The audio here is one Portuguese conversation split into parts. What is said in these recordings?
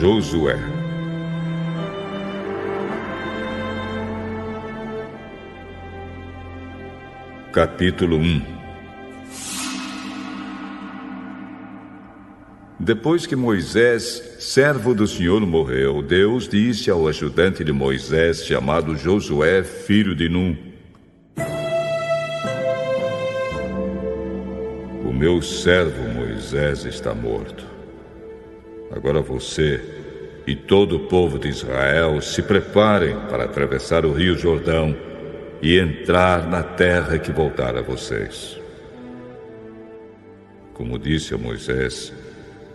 Josué. Capítulo 1. Depois que Moisés, servo do Senhor, morreu, Deus disse ao ajudante de Moisés, chamado Josué, filho de Num: o meu servo Moisés está morto. Agora você e todo o povo de Israel se preparem para atravessar o rio Jordão e entrar na terra que voltar a vocês. Como disse a Moisés,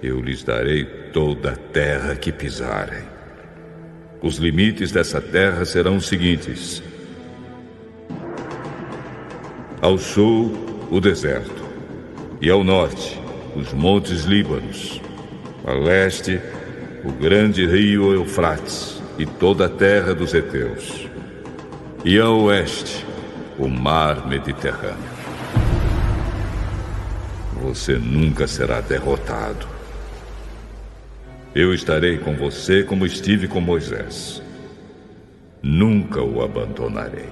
eu lhes darei toda a terra que pisarem. Os limites dessa terra serão os seguintes: ao sul, o deserto, e ao norte, os montes Líbanos, a leste, o grande rio Eufrates e toda a terra dos heteus, e a oeste, o mar Mediterrâneo. Você nunca será derrotado. Eu estarei com você como estive com Moisés. Nunca o abandonarei.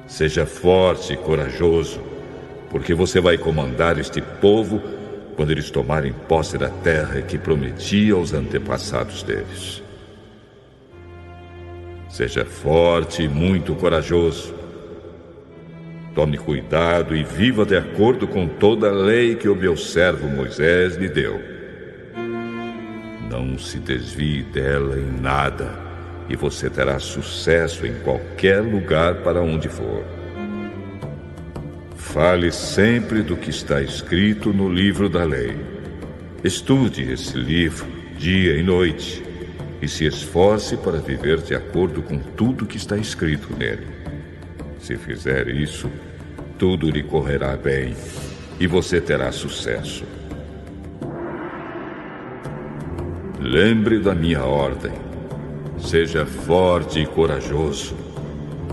Seja forte e corajoso, porque você vai comandar este povo quando eles tomarem posse da terra que prometi aos antepassados deles. Seja forte e muito corajoso. Tome cuidado e viva de acordo com toda a lei que o meu servo Moisés lhe deu. Não se desvie dela em nada, e você terá sucesso em qualquer lugar para onde for. Fale sempre do que está escrito no livro da lei. Estude esse livro dia e noite, e se esforce para viver de acordo com tudo que está escrito nele. Se fizer isso, tudo lhe correrá bem e você terá sucesso. Lembre da minha ordem. Seja forte e corajoso.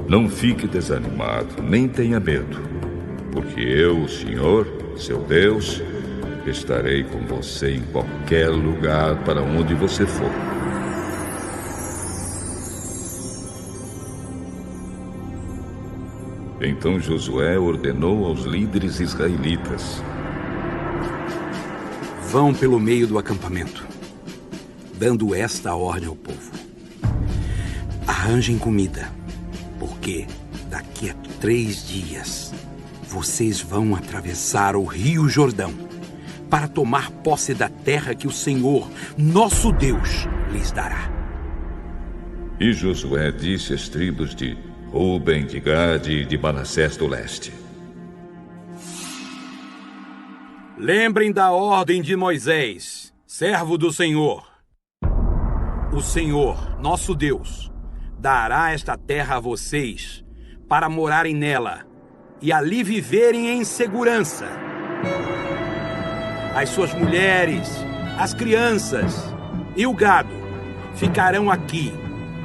Não fique desanimado, nem tenha medo, porque eu, o Senhor, seu Deus, estarei com você em qualquer lugar para onde você for. Então Josué ordenou aos líderes israelitas: vão pelo meio do acampamento, dando esta ordem ao povo: arranjem comida, porque daqui a 3 dias vocês vão atravessar o rio Jordão para tomar posse da terra que o Senhor, nosso Deus, lhes dará. E Josué disse às tribos de Ruben, de Gade e de Manassés do leste: lembrem da ordem de Moisés, servo do Senhor. O Senhor, nosso Deus, dará esta terra a vocês para morarem nela e ali viverem em segurança. As suas mulheres, as crianças e o gado ficarão aqui,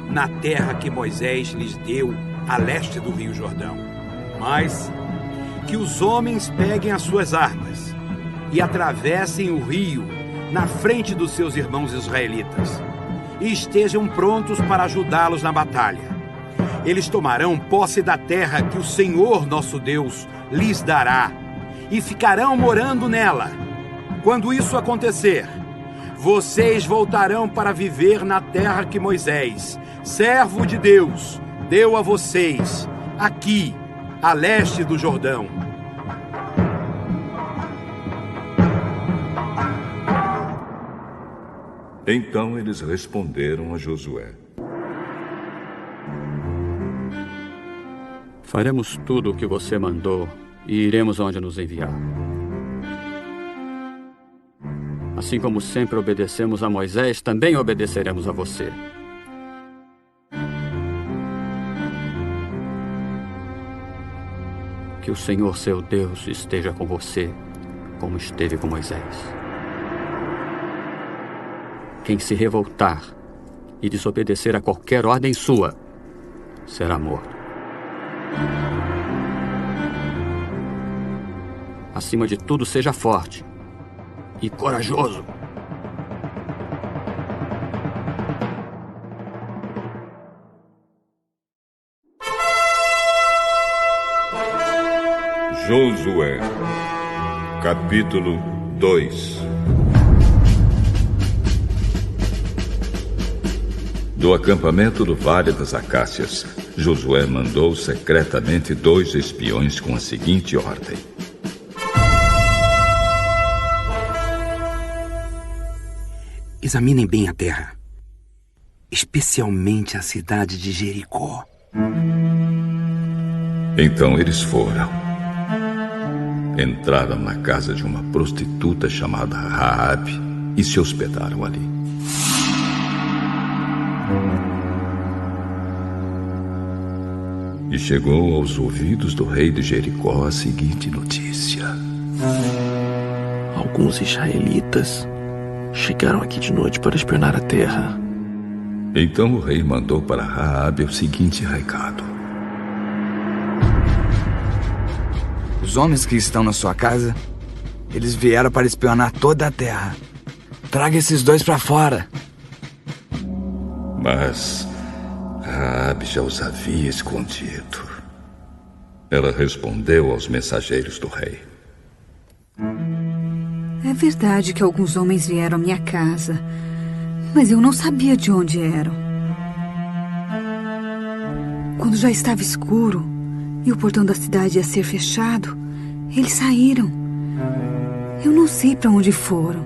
na terra que Moisés lhes deu a leste do rio Jordão. Mas que os homens peguem as suas armas e atravessem o rio na frente dos seus irmãos israelitas e estejam prontos para ajudá-los na batalha. Eles tomarão posse da terra que o Senhor, nosso Deus, lhes dará e ficarão morando nela. Quando isso acontecer, vocês voltarão para viver na terra que Moisés, servo de Deus, deu a vocês, aqui, a leste do Jordão. Então eles responderam a Josué: faremos tudo o que você mandou e iremos onde nos enviar. Assim como sempre obedecemos a Moisés, também obedeceremos a você. Que o Senhor, seu Deus, esteja com você, como esteve com Moisés. Quem se revoltar e desobedecer a qualquer ordem sua, será morto. Acima de tudo, seja forte e corajoso. Josué, capítulo 2. Do acampamento do Vale das Acácias, Josué mandou secretamente 2 espiões com a seguinte ordem: examinem bem a terra, especialmente a cidade de Jericó. Então eles foram. Entraram na casa de uma prostituta chamada Raabe e se hospedaram ali. E chegou aos ouvidos do rei de Jericó a seguinte notícia: alguns israelitas chegaram aqui de noite para espionar a terra. Então o rei mandou para Raabe o seguinte recado: os homens que estão na sua casa, eles vieram para espionar toda a terra. Traga esses 2 para fora. Mas Raabe já os havia escondido. Ela respondeu aos mensageiros do rei: é verdade que alguns homens vieram à minha casa, mas eu não sabia de onde eram. Quando já estava escuro e o portão da cidade ia ser fechado, eles saíram. Eu não sei para onde foram,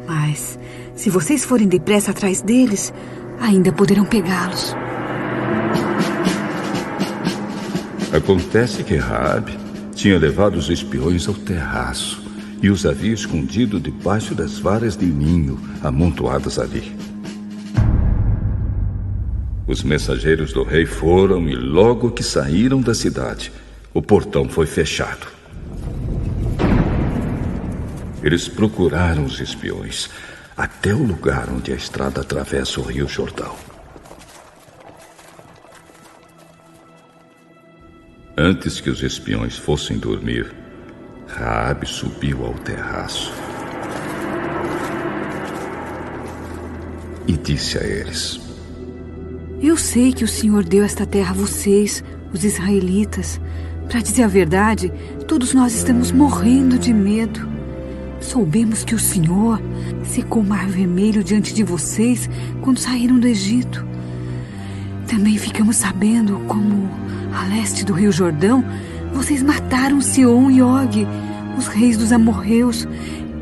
mas se vocês forem depressa atrás deles, ainda poderão pegá-los. Acontece que Raabe tinha levado os espiões ao terraço e os havia escondido debaixo das varas de linho amontoadas ali. Os mensageiros do rei foram e logo que saíram da cidade, o portão foi fechado. Eles procuraram os espiões até o lugar onde a estrada atravessa o Rio Jordão. Antes que os espiões fossem dormir, Raabe subiu ao terraço e disse a eles: eu sei que o Senhor deu esta terra a vocês, os israelitas. Para dizer a verdade, todos nós estamos morrendo de medo. Soubemos que o Senhor secou o Mar Vermelho diante de vocês quando saíram do Egito. Também ficamos sabendo como, a leste do Rio Jordão, vocês mataram Sihon e Og, os reis dos amorreus,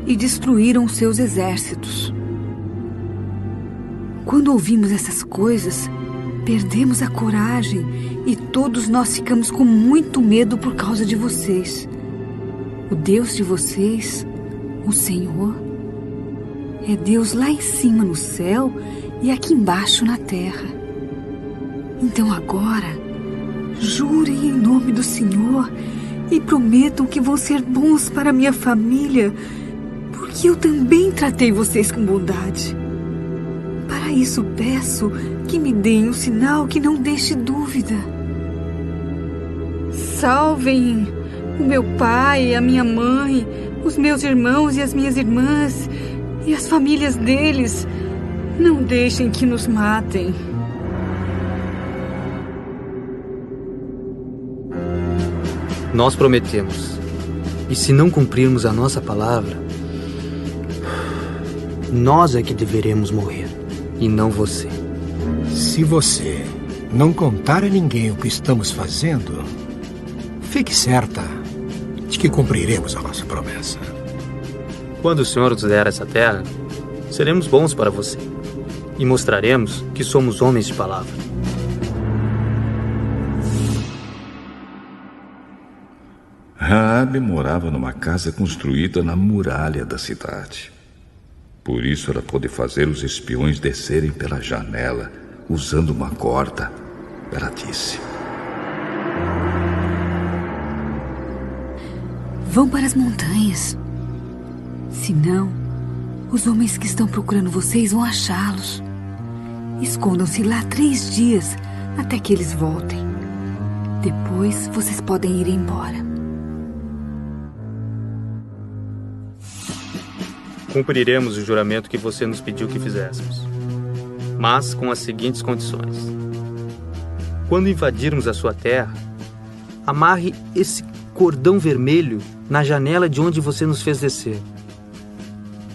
e destruíram seus exércitos. Quando ouvimos essas coisas, perdemos a coragem e todos nós ficamos com muito medo por causa de vocês. O Deus de vocês, o Senhor, é Deus lá em cima no céu e aqui embaixo na terra. Então agora, jurem em nome do Senhor e prometam que vão ser bons para minha família, porque eu também tratei vocês com bondade. Para isso peço que me deem um sinal que não deixe dúvida. Salvem o meu pai, a minha mãe, os meus irmãos e as minhas irmãs e as famílias deles. Não deixem que nos matem. Nós prometemos. E se não cumprirmos a nossa palavra, nós é que deveremos morrer, e não você. Se você não contar a ninguém o que estamos fazendo, fique certa de que cumpriremos a nossa promessa. Quando o Senhor nos der essa terra, seremos bons para você e mostraremos que somos homens de palavra. Raabe morava numa casa construída na muralha da cidade. Por isso ela pôde fazer os espiões descerem pela janela, usando uma corda. Ela disse: vão para as montanhas. Senão, os homens que estão procurando vocês vão achá-los. Escondam-se lá 3 dias até que eles voltem. Depois vocês podem ir embora. Cumpriremos o juramento que você nos pediu que fizéssemos, mas com as seguintes condições. Quando invadirmos a sua terra, amarre esse cordão vermelho na janela de onde você nos fez descer.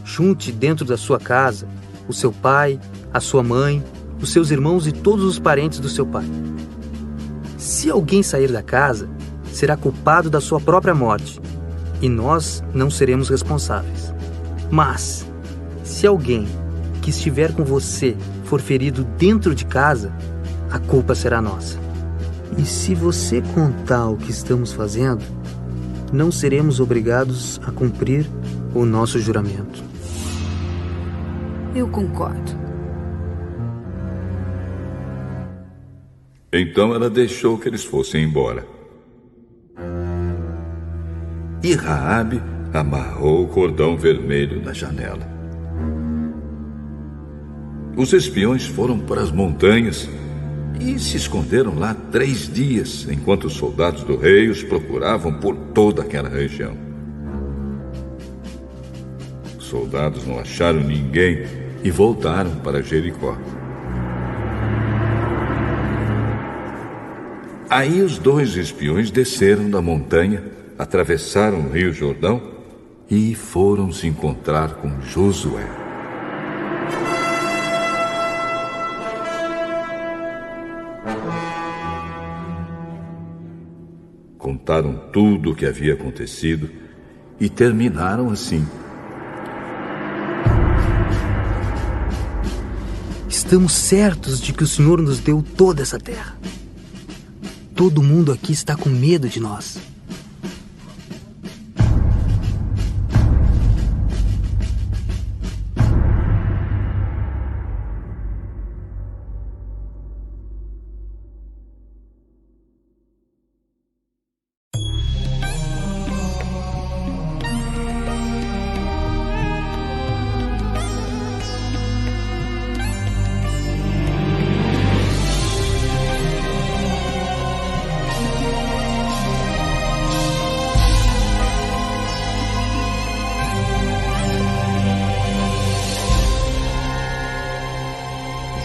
Junte dentro da sua casa o seu pai, a sua mãe, os seus irmãos e todos os parentes do seu pai. Se alguém sair da casa, será culpado da sua própria morte, e nós não seremos responsáveis. Mas, se alguém que estiver com você for ferido dentro de casa, a culpa será nossa. E se você contar o que estamos fazendo, não seremos obrigados a cumprir o nosso juramento. Eu concordo. Então ela deixou que eles fossem embora. E Raabe amarrou o cordão vermelho na janela. Os espiões foram para as montanhas e se esconderam lá 3 dias, enquanto os soldados do rei os procuravam por toda aquela região. Os soldados não acharam ninguém e voltaram para Jericó. Aí os 2 espiões desceram da montanha, atravessaram o rio Jordão e foram se encontrar com Josué. Contaram tudo o que havia acontecido e terminaram assim: Estamos certos de que o Senhor nos deu toda essa terra. Todo mundo aqui está com medo de nós.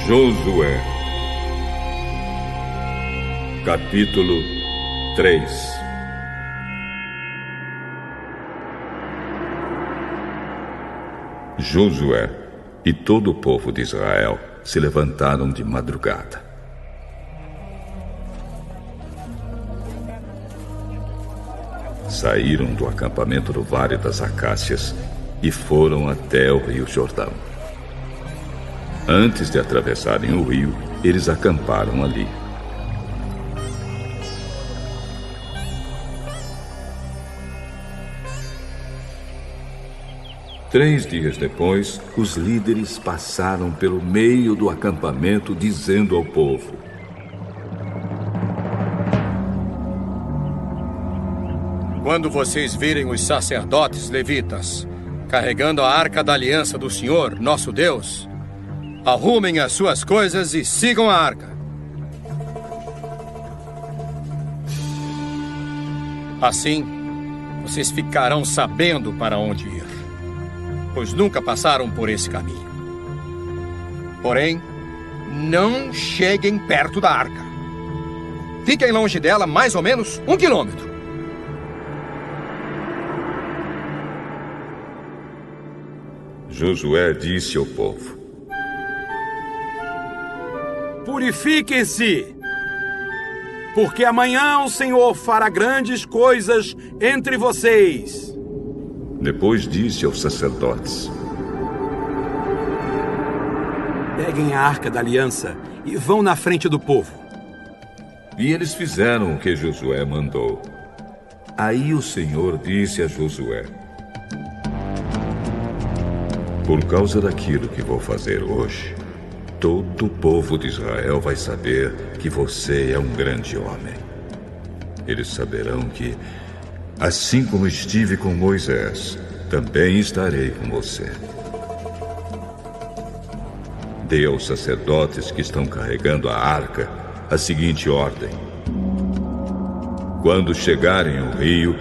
Josué, capítulo 3. Josué e todo o povo de Israel se levantaram de madrugada. Saíram do acampamento do Vale das Acácias e foram até o rio Jordão. Antes de atravessarem o rio, eles acamparam ali. Três dias depois, os líderes passaram pelo meio do acampamento, dizendo ao povo: Quando vocês virem os sacerdotes levitas carregando a arca da aliança do Senhor, nosso Deus, arrumem as suas coisas e sigam a arca. Assim, vocês ficarão sabendo para onde ir, pois nunca passaram por esse caminho. Porém, não cheguem perto da arca. Fiquem longe dela mais ou menos 1 quilômetro. Josué disse ao povo: Purifiquem-se, porque amanhã o Senhor fará grandes coisas entre vocês. Depois disse aos sacerdotes: Peguem a arca da aliança e vão na frente do povo. E eles fizeram o que Josué mandou. Aí o Senhor disse a Josué: Por causa daquilo que vou fazer hoje, todo o povo de Israel vai saber que você é um grande homem. Eles saberão que, assim como estive com Moisés, também estarei com você. Dê aos sacerdotes que estão carregando a arca a seguinte ordem: quando chegarem ao rio,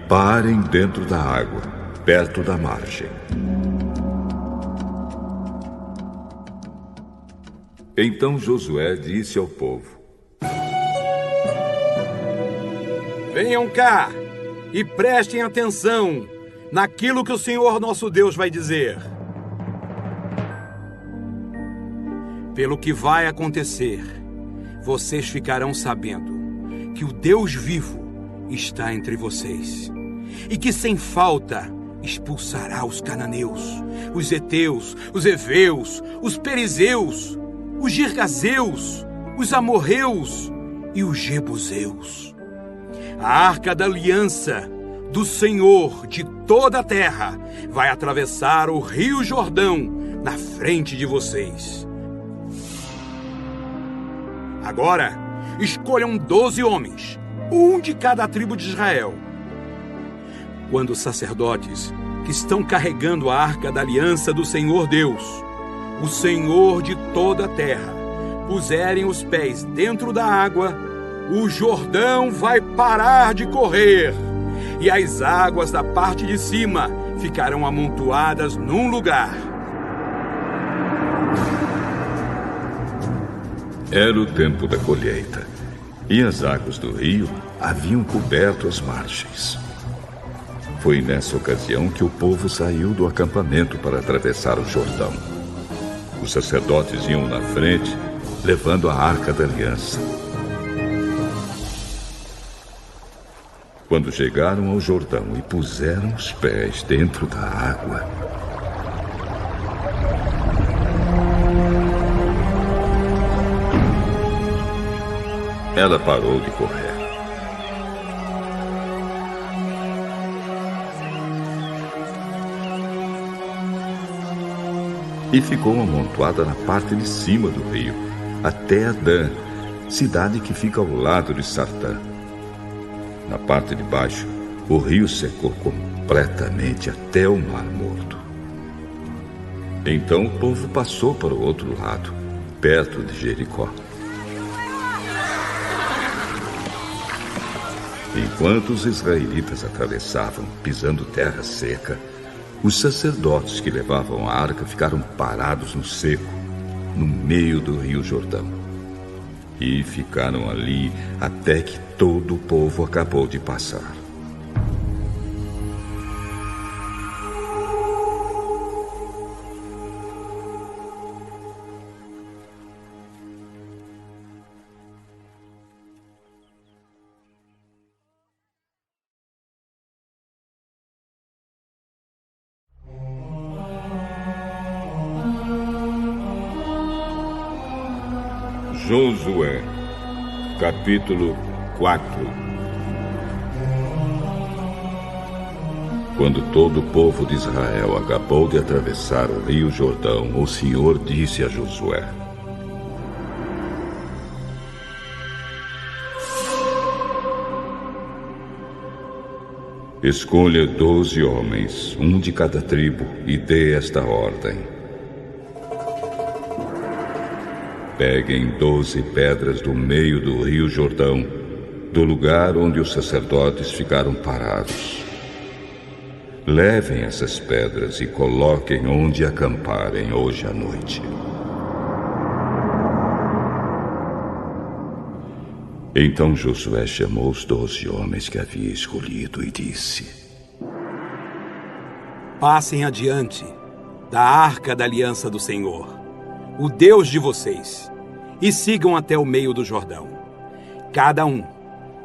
parem dentro da água, perto da margem. Então Josué disse ao povo: Venham cá e prestem atenção naquilo que o Senhor nosso Deus vai dizer. Pelo que vai acontecer, vocês ficarão sabendo que o Deus vivo está entre vocês e que sem falta expulsará os cananeus, os heteus, os heveus, os perizeus, os girgazeus, os amorreus e os jebuseus. A arca da aliança do Senhor de toda a terra vai atravessar o rio Jordão na frente de vocês. Agora, escolham 12 homens, um de cada tribo de Israel. Quando os sacerdotes que estão carregando a arca da aliança do Senhor Deus, o Senhor de toda a terra, puserem os pés dentro da água, o Jordão vai parar de correr e as águas da parte de cima ficarão amontoadas num lugar. Era o tempo da colheita, e as águas do rio haviam coberto as margens. Foi nessa ocasião que o povo saiu do acampamento para atravessar o Jordão. Os sacerdotes iam na frente, levando a arca da aliança. Quando chegaram ao Jordão e puseram os pés dentro da água, ela parou de correr. E ficou amontoada na parte de cima do rio, até Adã, cidade que fica ao lado de Sartã. Na parte de baixo, o rio secou completamente até o Mar Morto. Então o povo passou para o outro lado, perto de Jericó. Enquanto os israelitas atravessavam, pisando terra seca, os sacerdotes que levavam a arca ficaram parados no seco, no meio do rio Jordão. E ficaram ali até que todo o povo acabou de passar. Josué, capítulo 4. Quando todo o povo de Israel acabou de atravessar o rio Jordão, o Senhor disse a Josué: escolha 12 homens, um de cada tribo, e dê esta ordem. Peguem 12 pedras do meio do rio Jordão, do lugar onde os sacerdotes ficaram parados. Levem essas pedras e coloquem onde acamparem hoje à noite. Então Josué chamou os 12 homens que havia escolhido e disse: passem adiante da arca da aliança do Senhor, o Deus de vocês, e sigam até o meio do Jordão. Cada um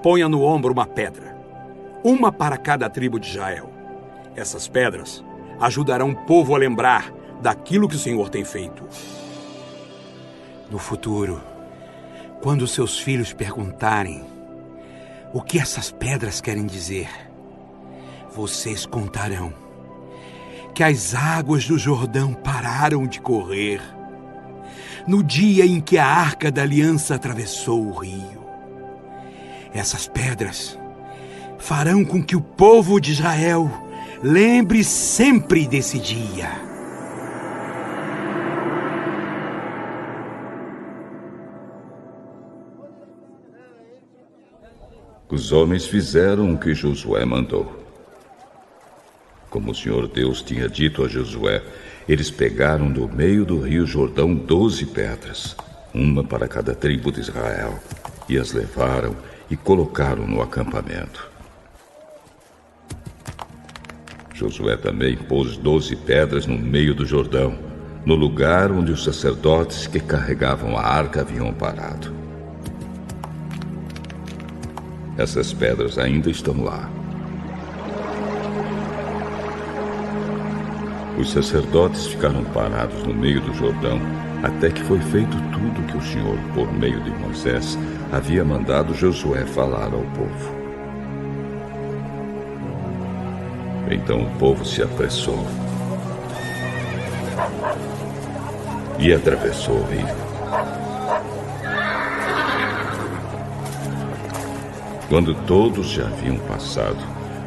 ponha no ombro uma pedra, uma para cada tribo de Israel. Essas pedras ajudarão o povo a lembrar daquilo que o Senhor tem feito. No futuro, quando seus filhos perguntarem o que essas pedras querem dizer, vocês contarão que as águas do Jordão pararam de correr no dia em que a arca da aliança atravessou o rio. Essas pedras farão com que o povo de Israel lembre sempre desse dia. Os homens fizeram o que Josué mandou. Como o Senhor Deus tinha dito a Josué, eles pegaram do meio do rio Jordão 12 pedras, uma para cada tribo de Israel, e as levaram e colocaram no acampamento. Josué também pôs 12 pedras no meio do Jordão, no lugar onde os sacerdotes que carregavam a arca haviam parado. Essas pedras ainda estão lá. Os sacerdotes ficaram parados no meio do Jordão, até que foi feito tudo o que o Senhor, por meio de Moisés, havia mandado Josué falar ao povo. Então o povo se apressou e atravessou o rio. Quando todos já haviam passado,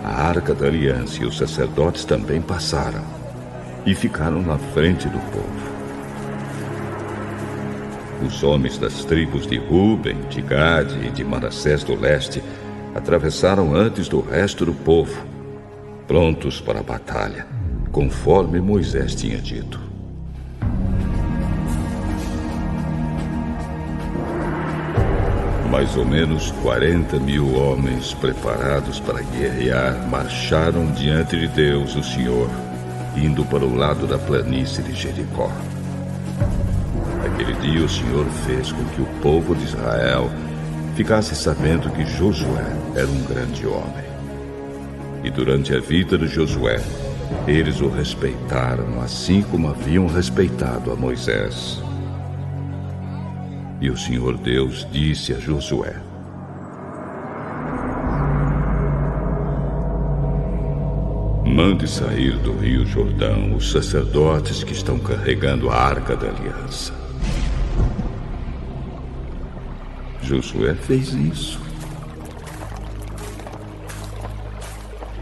a Arca da Aliança e os sacerdotes também passaram e ficaram na frente do povo. Os homens das tribos de Ruben, de Gade e de Manassés do leste atravessaram antes do resto do povo, prontos para a batalha, conforme Moisés tinha dito. Mais ou menos 40.000 homens preparados para guerrear marcharam diante de Deus, o Senhor, indo para o lado da planície de Jericó. Naquele dia o Senhor fez com que o povo de Israel ficasse sabendo que Josué era um grande homem. E durante a vida de Josué, eles o respeitaram assim como haviam respeitado a Moisés. E o Senhor Deus disse a Josué: mande sair do rio Jordão os sacerdotes que estão carregando a Arca da Aliança. Josué fez isso.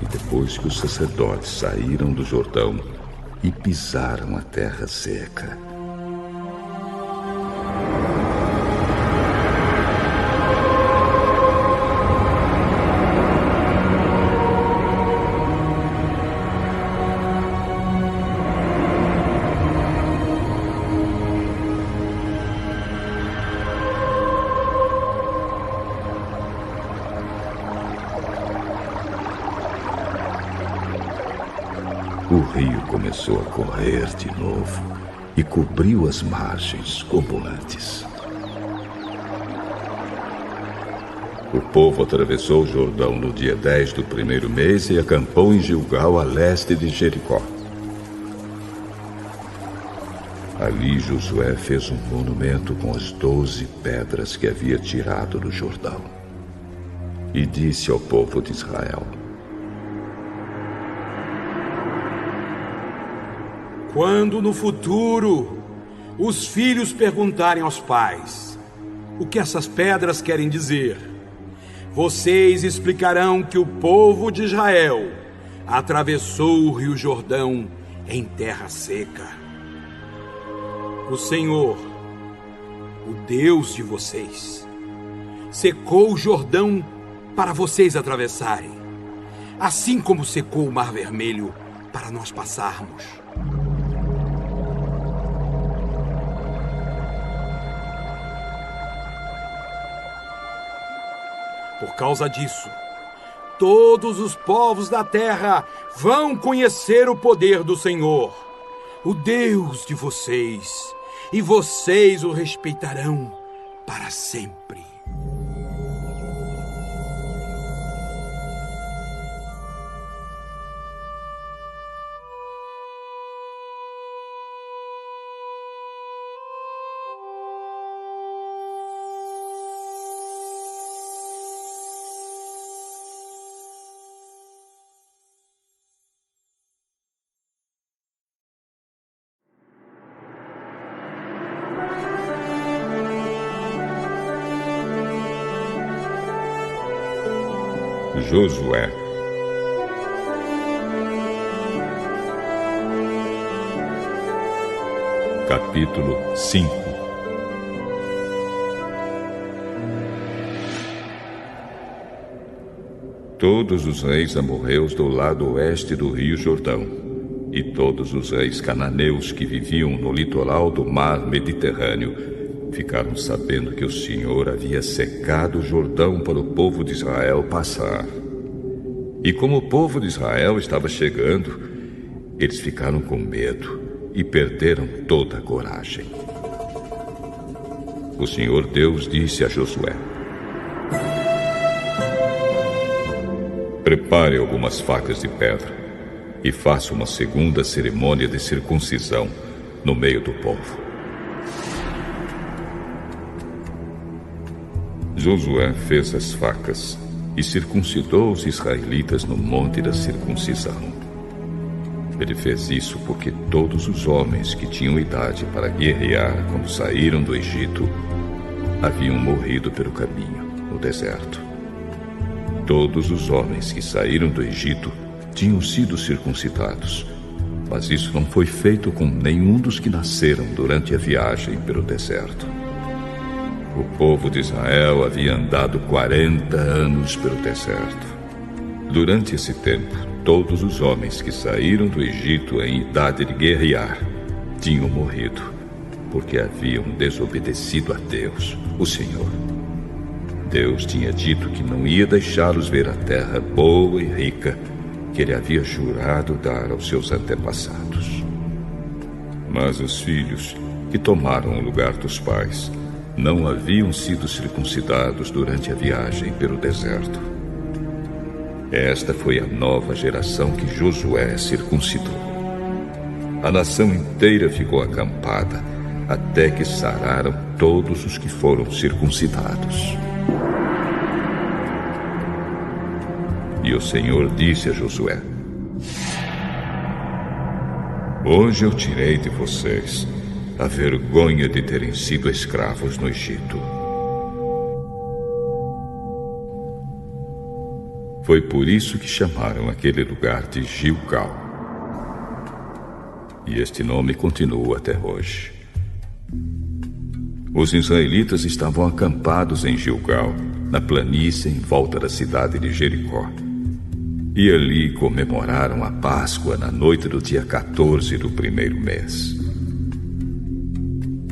E depois que os sacerdotes saíram do Jordão e pisaram a terra seca, o rio começou a correr de novo e cobriu as margens como antes. O povo atravessou o Jordão no dia 10 do primeiro mês e acampou em Gilgal, a leste de Jericó. Ali Josué fez um monumento com as 12 pedras que havia tirado do Jordão e disse ao povo de Israel: quando no futuro os filhos perguntarem aos pais o que essas pedras querem dizer, vocês explicarão que o povo de Israel atravessou o rio Jordão em terra seca. O Senhor, o Deus de vocês, secou o Jordão para vocês atravessarem, assim como secou o Mar Vermelho para nós passarmos. Por causa disso, todos os povos da terra vão conhecer o poder do Senhor, o Deus de vocês, e vocês o respeitarão para sempre. Josué. Capítulo 5. Todos os reis amorreus do lado oeste do rio Jordão e todos os reis cananeus que viviam no litoral do mar Mediterrâneo ficaram sabendo que o Senhor havia secado o Jordão para o povo de Israel passar. E como o povo de Israel estava chegando, eles ficaram com medo e perderam toda a coragem. O Senhor Deus disse a Josué: prepare algumas facas de pedra e faça uma segunda cerimônia de circuncisão no meio do povo. Josué fez as facas e circuncidou os israelitas no monte da circuncisão. Ele fez isso porque todos os homens que tinham idade para guerrear quando saíram do Egito haviam morrido pelo caminho, no deserto. Todos os homens que saíram do Egito tinham sido circuncidados, mas isso não foi feito com nenhum dos que nasceram durante a viagem pelo deserto. O povo de Israel havia andado 40 anos pelo deserto. Durante esse tempo, todos os homens que saíram do Egito em idade de guerrear tinham morrido, porque haviam desobedecido a Deus, o Senhor. Deus tinha dito que não ia deixá-los ver a terra boa e rica que ele havia jurado dar aos seus antepassados. Mas os filhos que tomaram o lugar dos pais não haviam sido circuncidados durante a viagem pelo deserto. Esta foi a nova geração que Josué circuncidou. A nação inteira ficou acampada até que sararam todos os que foram circuncidados. E o Senhor disse a Josué: hoje eu tirei de vocês a vergonha de terem sido escravos no Egito. Foi por isso que chamaram aquele lugar de Gilgal. E este nome continua até hoje. Os israelitas estavam acampados em Gilgal, na planície em volta da cidade de Jericó. E ali comemoraram a Páscoa na noite do dia 14 do primeiro mês.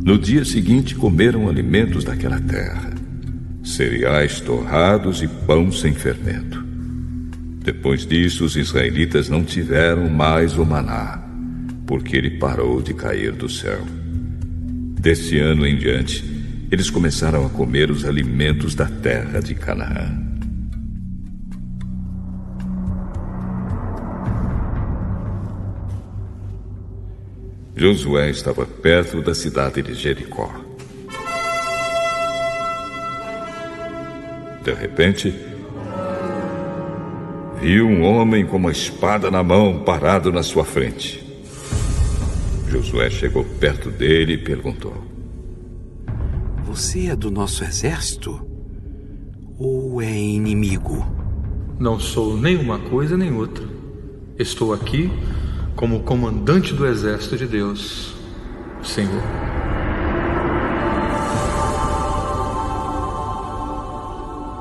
No dia seguinte comeram alimentos daquela terra, cereais torrados e pão sem fermento. Depois disso, os israelitas não tiveram mais o maná, porque ele parou de cair do céu. Desse ano em diante, eles começaram a comer os alimentos da terra de Canaã. Josué estava perto da cidade de Jericó. De repente, viu um homem com uma espada na mão parado na sua frente. Josué chegou perto dele e perguntou: você é do nosso exército? Ou é inimigo? Não sou nem uma coisa nem outra. Estou aqui como comandante do exército de Deus, Senhor.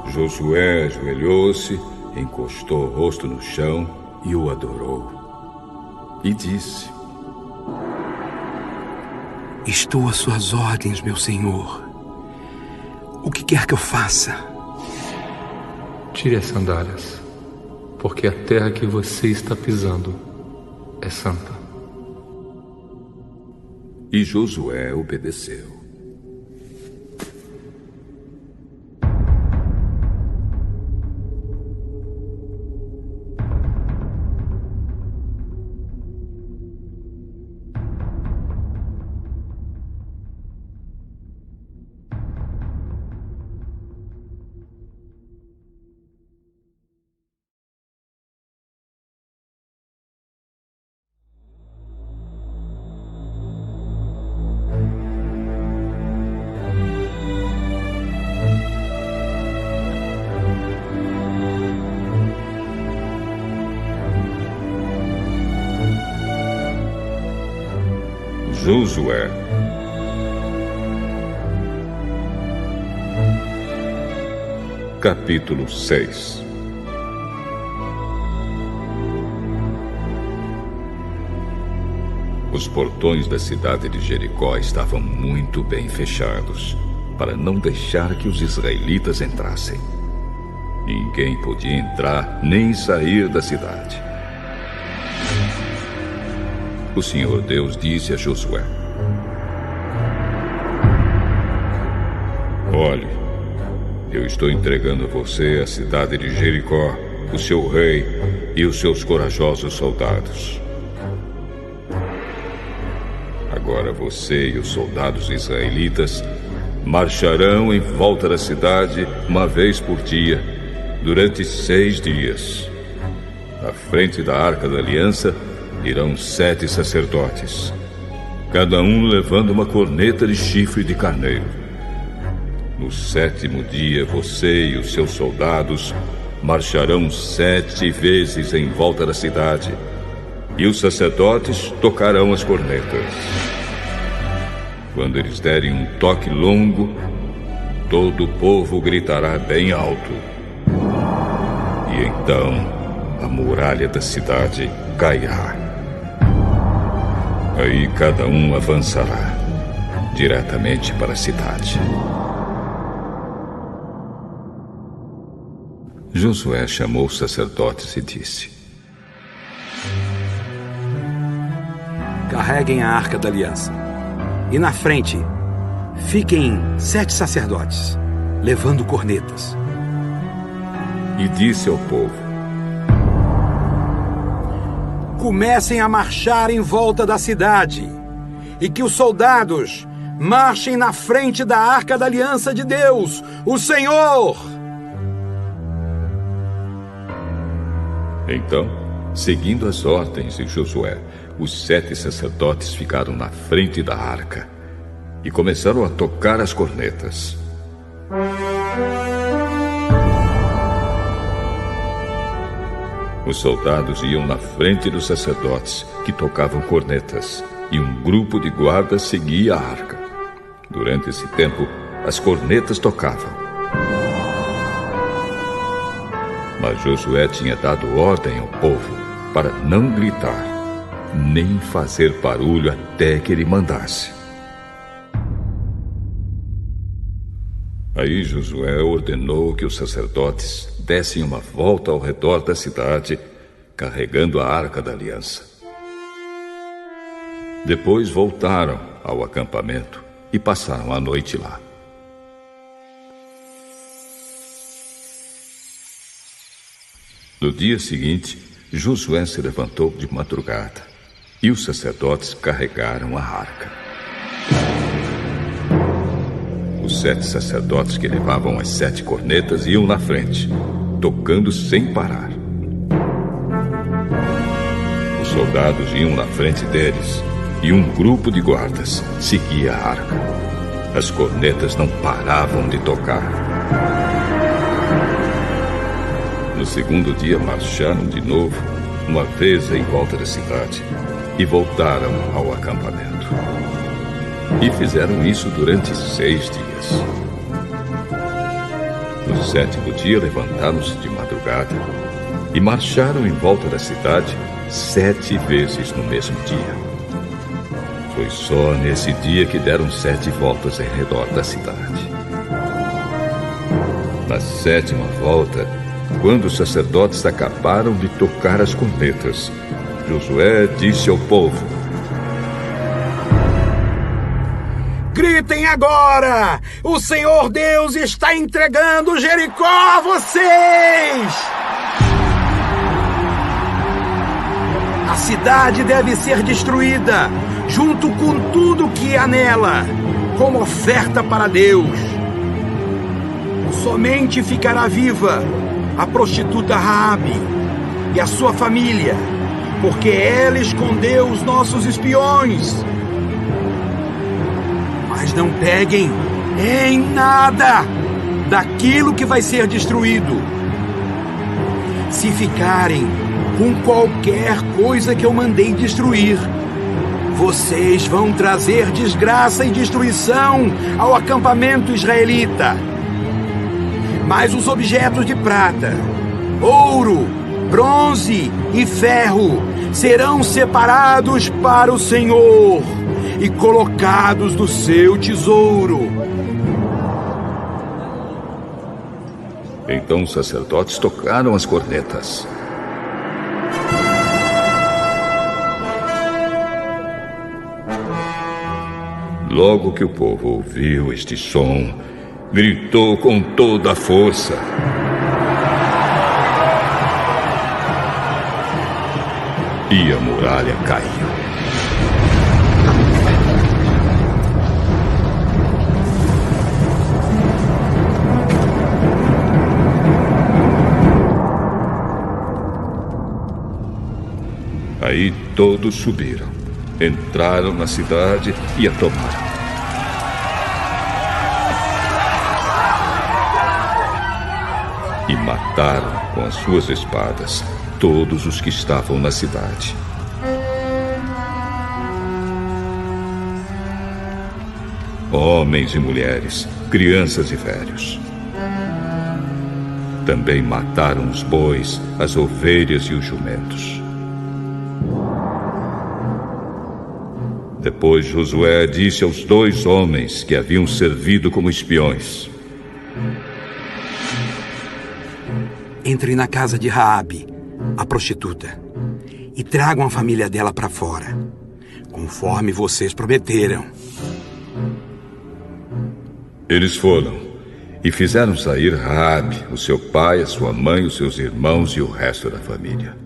Josué ajoelhou-se, encostou o rosto no chão e o adorou. E disse: estou às suas ordens, meu senhor. O que quer que eu faça? Tire as sandálias, porque a terra que você está pisando é santa. E Josué obedeceu. Josué. Capítulo 6. Os portões da cidade de Jericó estavam muito bem fechados, para não deixar que os israelitas entrassem. Ninguém podia entrar nem sair da cidade. O Senhor Deus disse a Josué: olhe, eu estou entregando a você a cidade de Jericó, o seu rei e os seus corajosos soldados. Agora você e os soldados israelitas marcharão em volta da cidade uma vez por dia, durante 6 dias. Na frente da Arca da Aliança irão 7 sacerdotes, cada um levando uma corneta de chifre de carneiro. No 7º dia, você e os seus soldados marcharão 7 vezes em volta da cidade, e os sacerdotes tocarão as cornetas. Quando eles derem um toque longo, todo o povo gritará bem alto. E então a muralha da cidade cairá. Aí cada um avançará diretamente para a cidade. Josué chamou os sacerdotes e disse: carreguem a Arca da Aliança. E na frente, fiquem 7 sacerdotes, levando cornetas. E disse ao povo: comecem a marchar em volta da cidade, e que os soldados marchem na frente da Arca da Aliança de Deus, o Senhor. Então, seguindo as ordens de Josué, os 7 sacerdotes ficaram na frente da arca e começaram a tocar as cornetas. Os soldados iam na frente dos sacerdotes, que tocavam cornetas, e um grupo de guardas seguia a arca. Durante esse tempo, as cornetas tocavam. Mas Josué tinha dado ordem ao povo para não gritar, nem fazer barulho até que ele mandasse. Aí Josué ordenou que os sacerdotes dessem uma volta ao redor da cidade, carregando a Arca da Aliança. Depois voltaram ao acampamento e passaram a noite lá. No dia seguinte, Josué se levantou de madrugada e os sacerdotes carregaram a arca. Os 7 sacerdotes que levavam as 7 cornetas iam na frente, tocando sem parar. Os soldados iam na frente deles e um grupo de guardas seguia a arca. As cornetas não paravam de tocar. No 2º dia marcharam de novo, uma vez em volta da cidade, e voltaram ao acampamento. E fizeram isso durante 6 dias. No 7º dia levantaram-se de madrugada e marcharam em volta da cidade 7 vezes no mesmo dia. Foi só nesse dia que deram 7 voltas em redor da cidade. Na 7ª volta, quando os sacerdotes acabaram de tocar as cornetas, Josué disse ao povo: gritem agora! O Senhor Deus está entregando Jericó a vocês! A cidade deve ser destruída, junto com tudo que há nela, como oferta para Deus. Somente ficará viva a prostituta Raabe e a sua família, porque ela escondeu os nossos espiões. Mas não peguem em nada daquilo que vai ser destruído. Se ficarem com qualquer coisa que eu mandei destruir, vocês vão trazer desgraça e destruição ao acampamento israelita. Mas os objetos de prata, ouro, bronze e ferro serão separados para o Senhor e colocados no seu tesouro. Então os sacerdotes tocaram as cornetas. Logo que o povo ouviu este som, gritou com toda a força. E a muralha caiu. Aí todos subiram, entraram na cidade e a tomaram. E mataram com as suas espadas todos os que estavam na cidade. Homens e mulheres, crianças e velhos. Também mataram os bois, as ovelhas e os jumentos. Depois Josué disse aos 2 homens que haviam servido como espiões: Entrem na casa de Raabe, a prostituta, e tragam a família dela para fora, conforme vocês prometeram. Eles foram e fizeram sair Raabe, o seu pai, a sua mãe, os seus irmãos e o resto da família.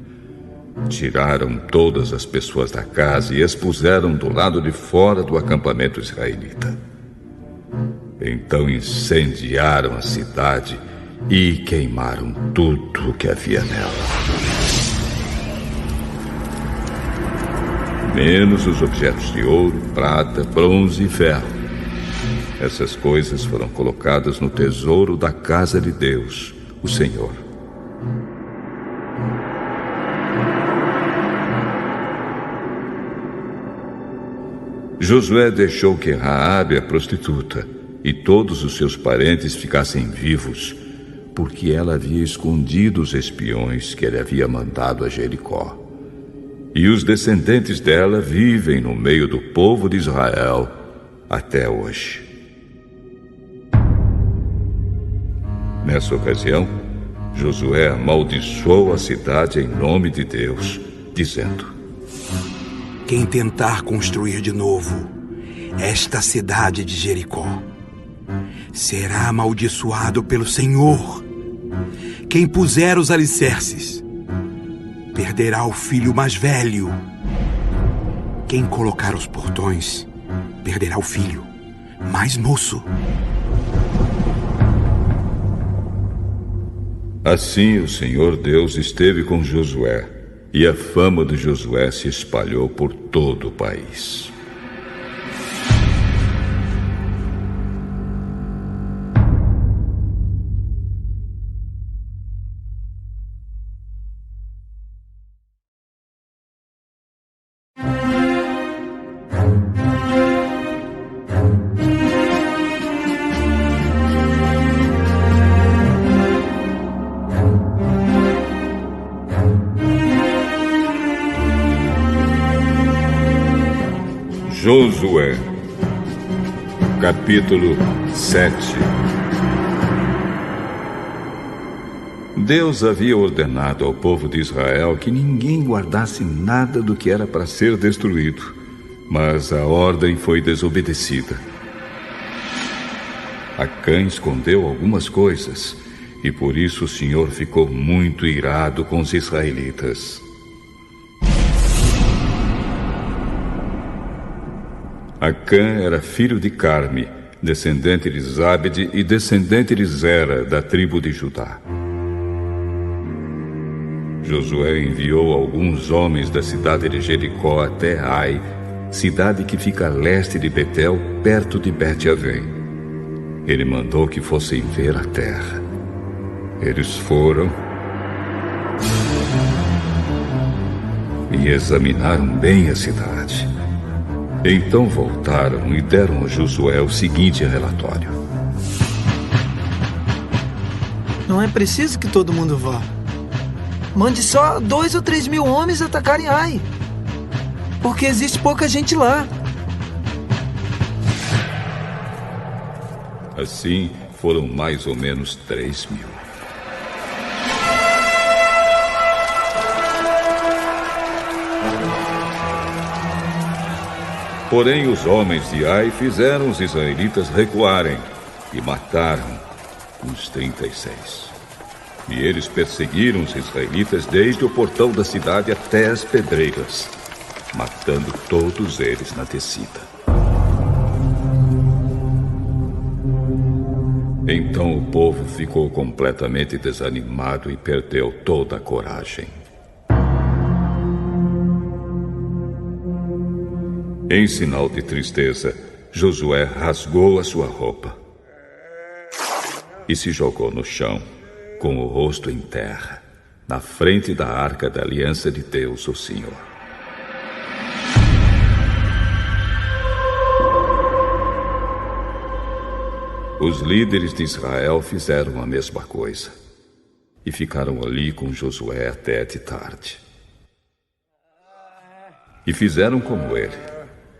Tiraram todas as pessoas da casa e as puseram do lado de fora do acampamento israelita. Então incendiaram a cidade e queimaram tudo o que havia nela, menos os objetos de ouro, prata, bronze e ferro. Essas coisas foram colocadas no tesouro da casa de Deus, o Senhor. Josué deixou que Raabe, a prostituta, e todos os seus parentes ficassem vivos, porque ela havia escondido os espiões que ele havia mandado a Jericó. E os descendentes dela vivem no meio do povo de Israel até hoje. Nessa ocasião, Josué amaldiçoou a cidade em nome de Deus, dizendo: Quem tentar construir de novo esta cidade de Jericó será amaldiçoado pelo Senhor. Quem puser os alicerces perderá o filho mais velho. Quem colocar os portões perderá o filho mais moço. Assim o Senhor Deus esteve com Josué, e a fama de Josué se espalhou por todo o país. Josué, capítulo 7. Deus havia ordenado ao povo de Israel que ninguém guardasse nada do que era para ser destruído, mas a ordem foi desobedecida. Acã escondeu algumas coisas, e por isso o Senhor ficou muito irado com os israelitas. Acã era filho de Carme, descendente de Zabde e descendente de Zera, da tribo de Judá. Josué enviou alguns homens da cidade de Jericó até Ai, cidade que fica a leste de Betel, perto de Bet-Avém. Ele mandou que fossem ver a terra. Eles foram e examinaram bem a cidade. Então voltaram e deram a Josué o seguinte relatório: Não é preciso que todo mundo vá. Mande só 2 ou 3 mil homens atacarem Ai, porque existe pouca gente lá. Assim foram mais ou menos 3 mil. Porém, os homens de Ai fizeram os israelitas recuarem e mataram os 36. E eles perseguiram os israelitas desde o portão da cidade até as pedreiras, matando todos eles na descida. Então o povo ficou completamente desanimado e perdeu toda a coragem. Em sinal de tristeza, Josué rasgou a sua roupa e se jogou no chão, com o rosto em terra, na frente da arca da aliança de Deus, o Senhor. Os líderes de Israel fizeram a mesma coisa e ficaram ali com Josué até de tarde. E fizeram como ele.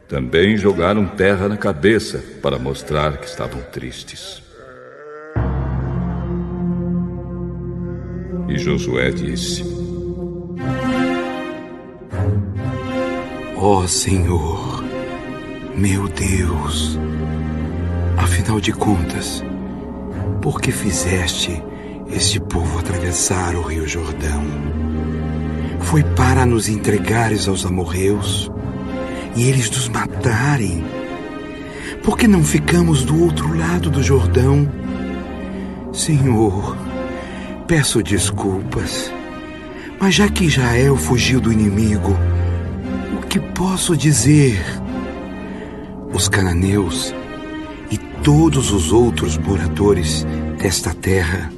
Também jogaram terra na cabeça para mostrar que estavam tristes. E Josué disse: Ó Senhor, meu Deus, afinal de contas, por que fizeste este povo atravessar o Rio Jordão? Foi para nos entregares aos amorreus e eles nos matarem? Por que não ficamos do outro lado do Jordão? Senhor, peço desculpas, mas já que Israel fugiu do inimigo, o que posso dizer? Os cananeus e todos os outros moradores desta terra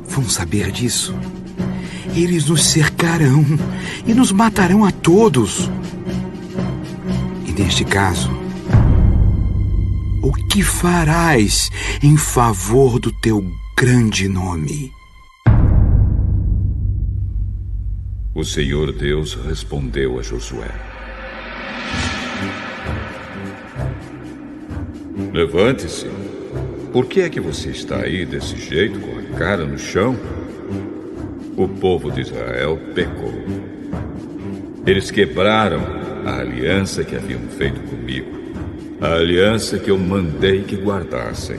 vão saber disso. Eles nos cercarão e nos matarão a todos. E neste caso, o que farás em favor do teu grande nome? O Senhor Deus respondeu a Josué: Levante-se. Por que é que você está aí desse jeito, com a cara no chão? O povo de Israel pecou. Eles quebraram a aliança que haviam feito comigo, a aliança que eu mandei que guardassem.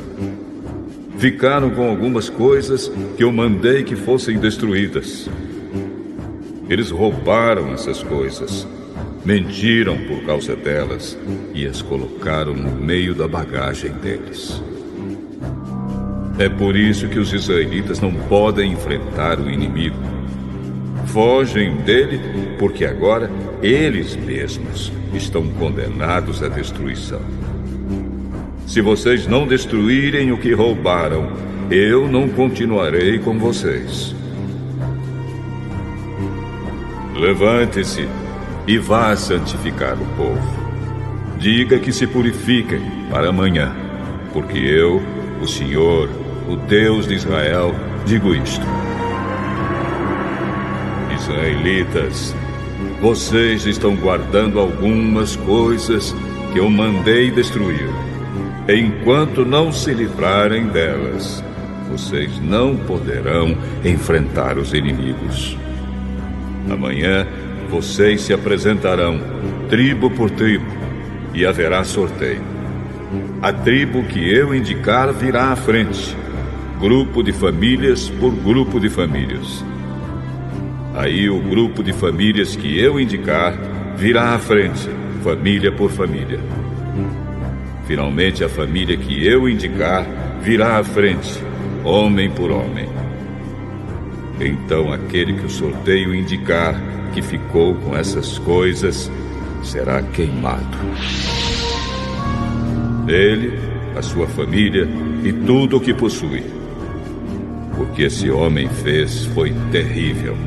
Ficaram com algumas coisas que eu mandei que fossem destruídas. Eles roubaram essas coisas, mentiram por causa delas e as colocaram no meio da bagagem deles. É por isso que os israelitas não podem enfrentar o inimigo. Fogem dele porque agora eles mesmos estão condenados à destruição. Se vocês não destruírem o que roubaram, eu não continuarei com vocês. Levante-se e vá santificar o povo. Diga que se purifiquem para amanhã, porque eu, o Senhor, o Deus de Israel, digo isto. Israelitas, vocês estão guardando algumas coisas que eu mandei destruir. Enquanto não se livrarem delas, vocês não poderão enfrentar os inimigos. Amanhã, vocês se apresentarão, tribo por tribo, e haverá sorteio. A tribo que eu indicar virá à frente, grupo de famílias por grupo de famílias. Aí o grupo de famílias que eu indicar virá à frente, família por família. Finalmente, a família que eu indicar virá à frente, homem por homem. Então aquele que o sorteio indicar que ficou com essas coisas será queimado. Ele, a sua família e tudo o que possui. O que esse homem fez foi terrível.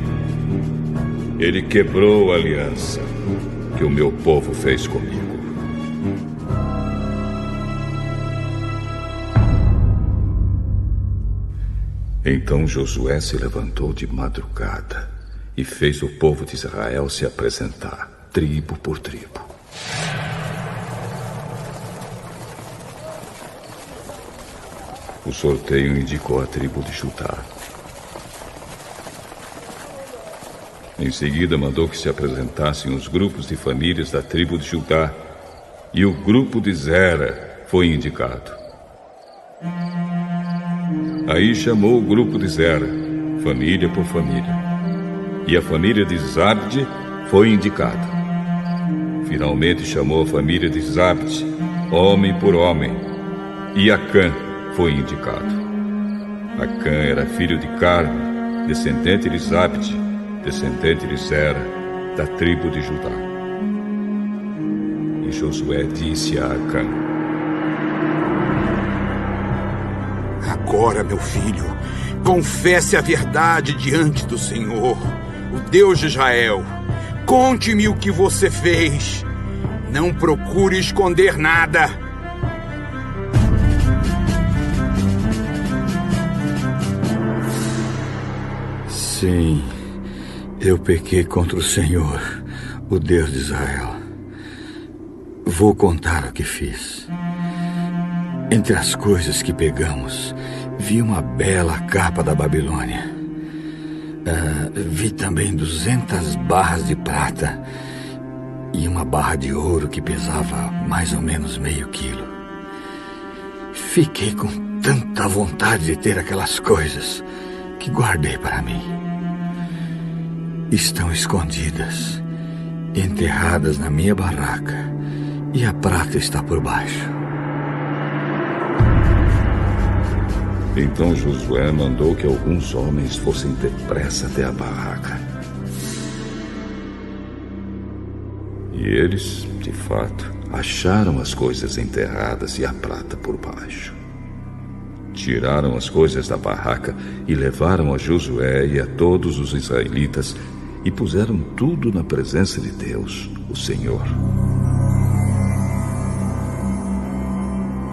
Ele quebrou a aliança que o meu povo fez comigo. Então Josué se levantou de madrugada e fez o povo de Israel se apresentar, tribo por tribo. O sorteio indicou a tribo de Judá. Em seguida, mandou que se apresentassem os grupos de famílias da tribo de Judá e o grupo de Zera foi indicado. Aí chamou o grupo de Zera, família por família, e a família de Zabde foi indicada. Finalmente chamou a família de Zabde, homem por homem, e Acã foi indicado. Acã era filho de Carme, descendente de Zabde, descendente de Zera, da tribo de Judá. E Josué disse a Acã: Agora, meu filho, confesse a verdade diante do Senhor, o Deus de Israel. Conte-me o que você fez. Não procure esconder nada. Sim, eu pequei contra o Senhor, o Deus de Israel. Vou contar o que fiz. Entre as coisas que pegamos, vi uma bela capa da Babilônia. Vi também 200 barras de prata e uma barra de ouro que pesava mais ou menos meio quilo. Fiquei com tanta vontade de ter aquelas coisas que guardei para mim. Estão escondidas, enterradas na minha barraca, e a prata está por baixo. Então Josué mandou que alguns homens fossem depressa até a barraca. E eles, de fato, acharam as coisas enterradas e a prata por baixo. Tiraram as coisas da barraca e levaram a Josué e a todos os israelitas e puseram tudo na presença de Deus, o Senhor.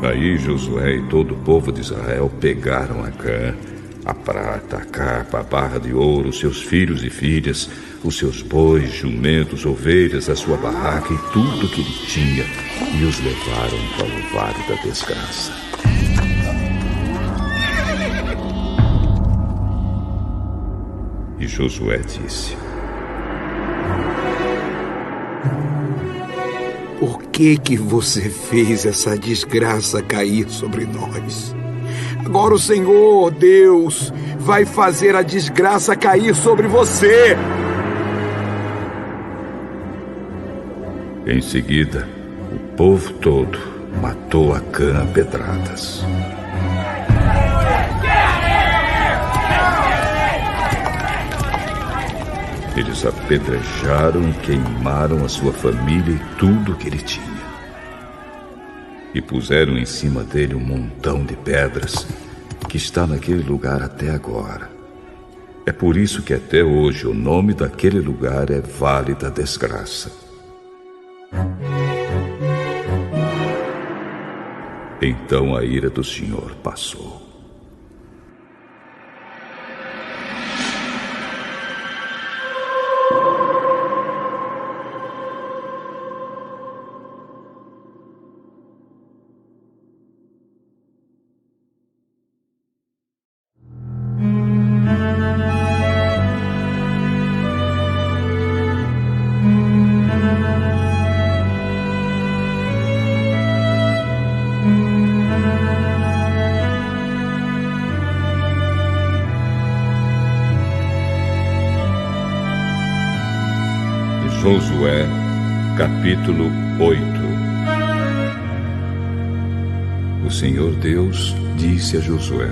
Aí Josué e todo o povo de Israel pegaram Acã, a prata, a capa, a barra de ouro, seus filhos e filhas, os seus bois, jumentos, ovelhas, a sua barraca e tudo que ele tinha, e os levaram para o Vale da Desgraça. E Josué disse: Por que você fez essa desgraça cair sobre nós? Agora o Senhor, Deus, vai fazer a desgraça cair sobre você. Em seguida, o povo todo matou Acã a pedradas. Eles apedrejaram e queimaram a sua família e tudo o que ele tinha. E puseram em cima dele um montão de pedras que está naquele lugar até agora. É por isso que até hoje o nome daquele lugar é Vale da Desgraça. Então a ira do Senhor passou. Josué, capítulo 8. O Senhor Deus disse a Josué: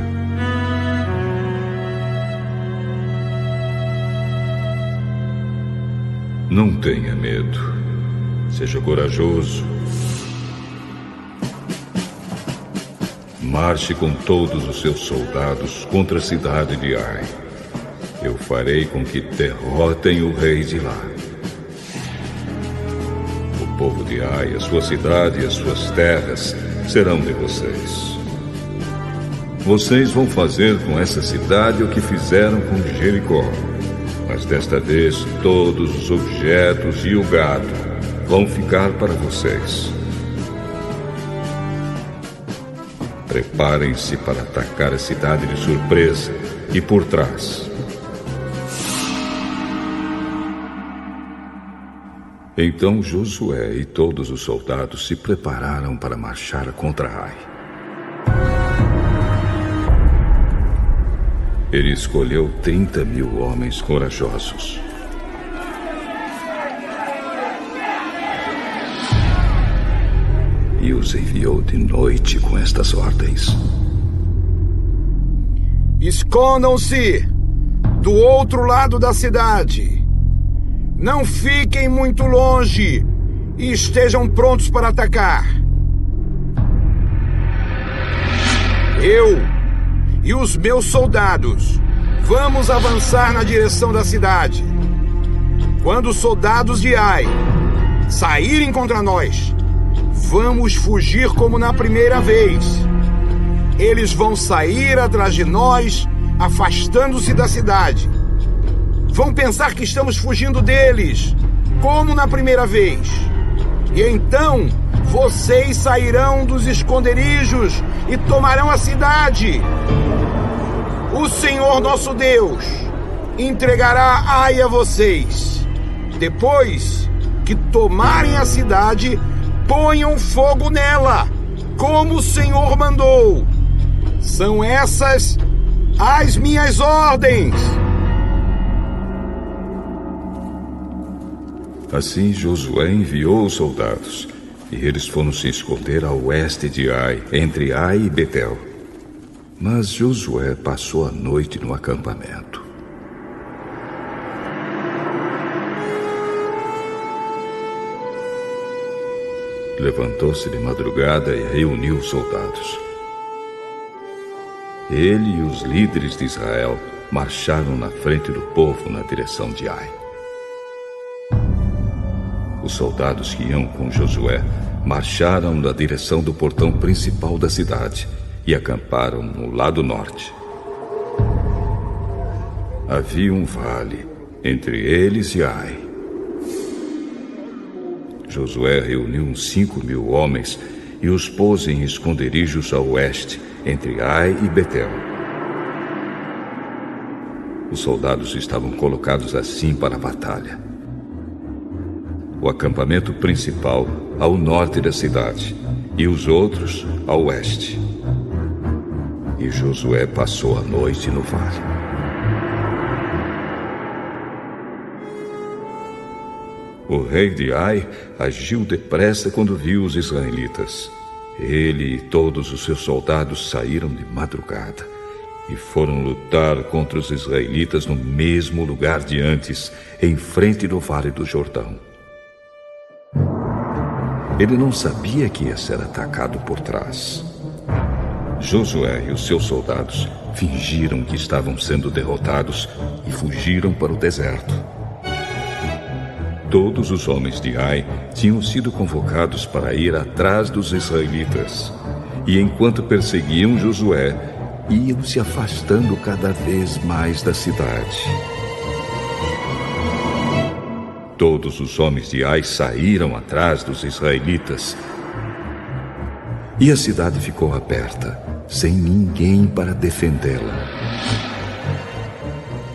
Não tenha medo, seja corajoso. Marche com todos os seus soldados contra a cidade de Ai. Eu farei com que derrotem o rei de lá. O povo de Ai, a sua cidade e as suas terras serão de vocês. Vocês vão fazer com essa cidade o que fizeram com Jericó. Mas desta vez todos os objetos e o gado vão ficar para vocês. Preparem-se para atacar a cidade de surpresa e por trás. Então Josué e todos os soldados se prepararam para marchar contra Ai. Ele escolheu 30.000 homens corajosos. E os enviou de noite com estas ordens: escondam-se do outro lado da cidade. Não fiquem muito longe e estejam prontos para atacar. Eu e os meus soldados vamos avançar na direção da cidade. Quando os soldados de Ai saírem contra nós, vamos fugir como na primeira vez. Eles vão sair atrás de nós, afastando-se da cidade. Vão pensar que estamos fugindo deles, como na primeira vez. E então vocês sairão dos esconderijos e tomarão a cidade. O Senhor nosso Deus entregará Ai a vocês. Depois que tomarem a cidade, ponham fogo nela, como o Senhor mandou. São essas as minhas ordens. Assim Josué enviou os soldados, e eles foram se esconder a oeste de Ai, entre Ai e Betel. Mas Josué passou a noite no acampamento. Levantou-se de madrugada e reuniu os soldados. Ele e os líderes de Israel marcharam na frente do povo na direção de Ai. Os soldados que iam com Josué marcharam na direção do portão principal da cidade e acamparam no lado norte. Havia um vale entre eles e Ai. Josué reuniu uns 5.000 homens e os pôs em esconderijos a oeste, entre Ai e Betel. Os soldados estavam colocados assim para a batalha. O acampamento principal ao norte da cidade e os outros a oeste. E Josué passou a noite no vale. O rei de Ai agiu depressa quando viu os israelitas. Ele e todos os seus soldados saíram de madrugada e foram lutar contra os israelitas no mesmo lugar de antes, em frente do Vale do Jordão. Ele não sabia que ia ser atacado por trás. Josué e os seus soldados fingiram que estavam sendo derrotados e fugiram para o deserto. Todos os homens de Ai tinham sido convocados para ir atrás dos israelitas. E enquanto perseguiam Josué, iam se afastando cada vez mais da cidade. Todos os homens de Ai saíram atrás dos israelitas. E a cidade ficou aberta, sem ninguém para defendê-la.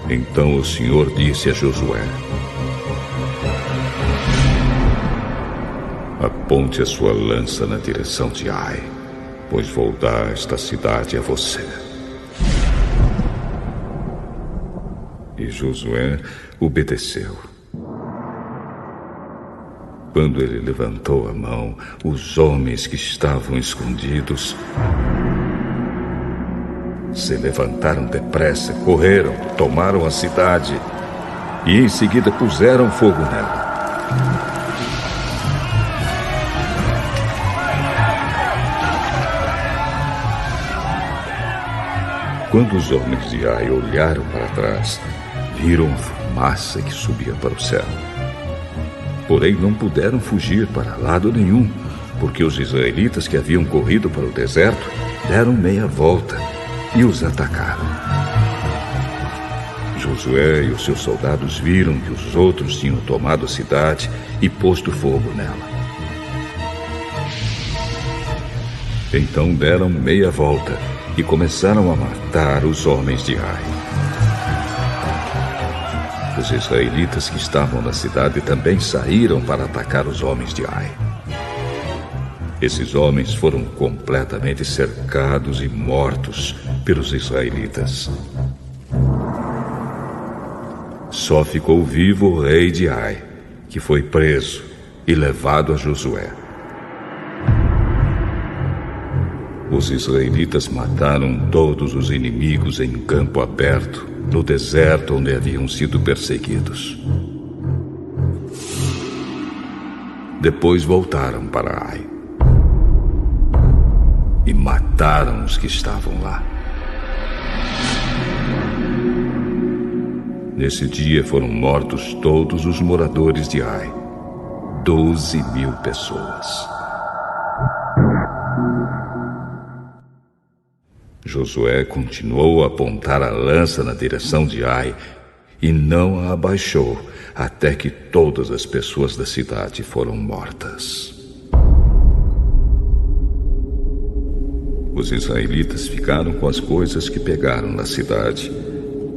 Então o Senhor disse a Josué: aponte a sua lança na direção de Ai, pois vou dar esta cidade a você. E Josué obedeceu. Quando ele levantou a mão, os homens que estavam escondidos se levantaram depressa, correram, tomaram a cidade e em seguida puseram fogo nela. Quando os homens de Ai olharam para trás, viram a fumaça que subia para o céu. Porém, não puderam fugir para lado nenhum, porque os israelitas que haviam corrido para o deserto deram meia volta e os atacaram. Josué e os seus soldados viram que os outros tinham tomado a cidade e posto fogo nela. Então deram meia volta e começaram a matar os homens de Ai. Os israelitas que estavam na cidade também saíram para atacar os homens de Ai. Esses homens foram completamente cercados e mortos pelos israelitas. Só ficou vivo o rei de Ai, que foi preso e levado a Josué. Os israelitas mataram todos os inimigos em campo aberto, no deserto onde haviam sido perseguidos. Depois voltaram para Ai e mataram os que estavam lá. Nesse dia foram mortos todos os moradores de Ai, 12.000 pessoas. Josué continuou a apontar a lança na direção de Ai e não a abaixou até que todas as pessoas da cidade foram mortas. Os israelitas ficaram com as coisas que pegaram na cidade,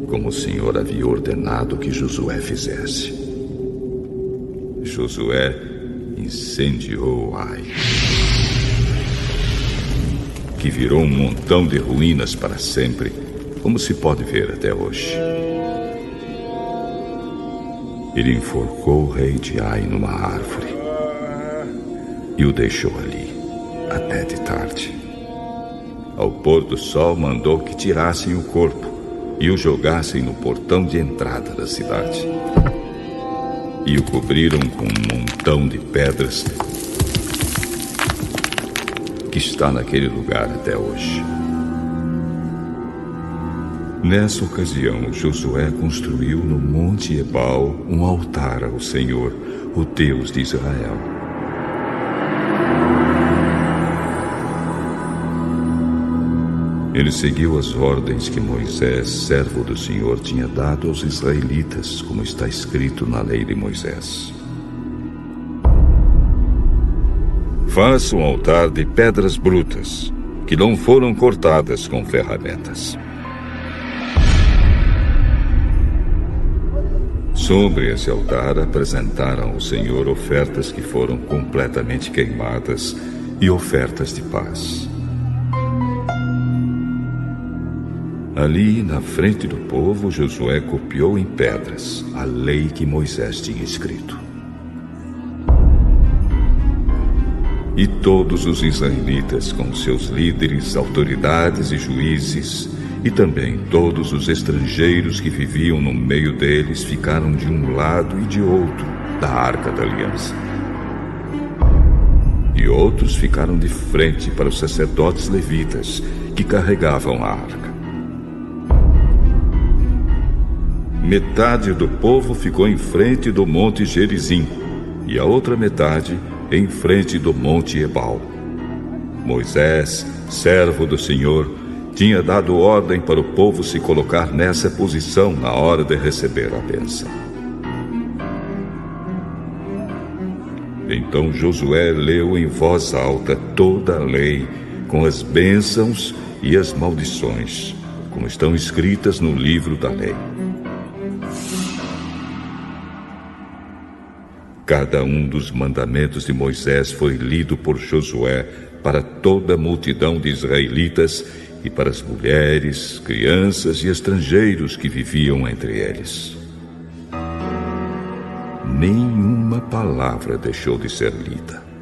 como o Senhor havia ordenado que Josué fizesse. Josué incendiou Ai, que virou um montão de ruínas para sempre, como se pode ver até hoje. Ele enforcou o rei de Ai numa árvore e o deixou ali até de tarde. Ao pôr do sol, mandou que tirassem o corpo e o jogassem no portão de entrada da cidade. E o cobriram com um montão de pedras que está naquele lugar até hoje. Nessa ocasião, Josué construiu no Monte Ebal um altar ao Senhor, o Deus de Israel. Ele seguiu as ordens que Moisés, servo do Senhor, tinha dado aos israelitas, como está escrito na lei de Moisés. Faça um altar de pedras brutas, que não foram cortadas com ferramentas. Sobre esse altar apresentaram ao Senhor ofertas que foram completamente queimadas e ofertas de paz. Ali, na frente do povo, Josué copiou em pedras a lei que Moisés tinha escrito. E todos os israelitas, com seus líderes, autoridades e juízes, e também todos os estrangeiros que viviam no meio deles, ficaram de um lado e de outro da Arca da Aliança. E outros ficaram de frente para os sacerdotes levitas, que carregavam a arca. Metade do povo ficou em frente do Monte Gerizim, e a outra metade em frente do Monte Ebal. Moisés, servo do Senhor, tinha dado ordem para o povo se colocar nessa posição na hora de receber a bênção. Então Josué leu em voz alta toda a lei, com as bênçãos e as maldições, como estão escritas no livro da lei. Cada um dos mandamentos de Moisés foi lido por Josué para toda a multidão de israelitas e para as mulheres, crianças e estrangeiros que viviam entre eles. Nenhuma palavra deixou de ser lida.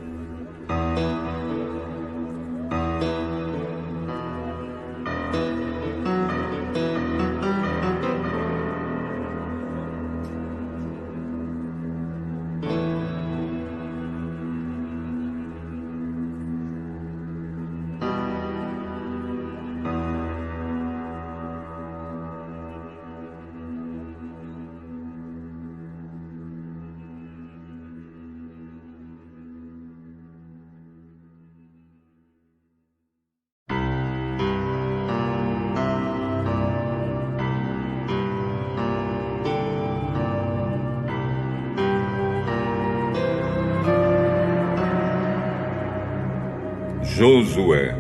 Josué,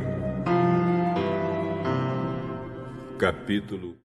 capítulo